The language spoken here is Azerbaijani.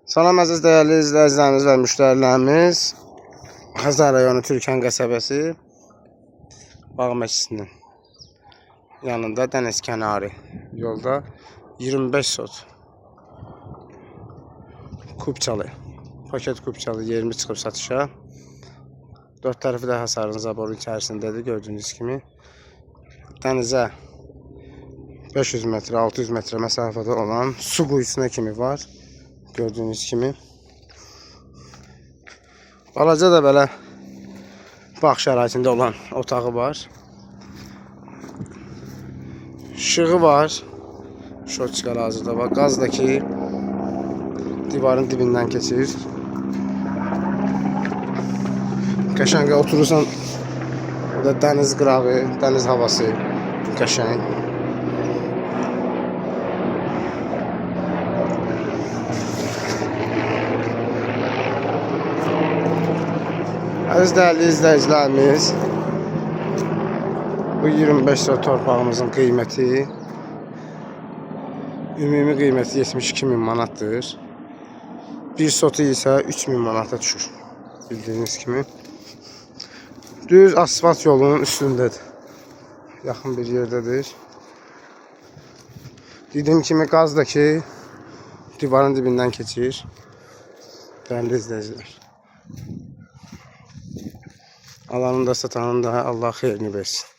Salam əziz dəyərli izləyicilərimiz və müştərilərimiz. Xəzər rayonu Türkan qəsəbəsi Bağ Məscidinin yanında dəniz kənarı yolda 25 sot kubçalı, paket kubçalı yerimi çıxıb satışa. 4 tərəfi də hasarın zaboru içərisindədir gördüyünüz kimi. Dənizə 500 metre 600 metre məsafədə olan su quyusuna kimi var. Gördüyünüz kimi. Balaca da belə bağ şəraitində olan otağı var. İşığı var. Şotçıqlar hazırda var. Qaz da ki divarın dibindən keçir. Qəşəng oturursan, burada dəniz qırağı, dəniz havası qəşəng. Əziz dəyərli izləyicilərimiz, bu 25 sot torpağımızın qiyməti, ümumi qiyməti 72.000 manatdır. Bir sotu isə 3.000 manata düşür. Bildiyiniz kimi. Düz asfalt yolunun üstündədir. Yaxın bir yerdədir. Dediyim kimi qaz da ki divarın dibindən keçir. Dəyərli izləyicilər. Alanın da satanın da Allah xeyrini versin.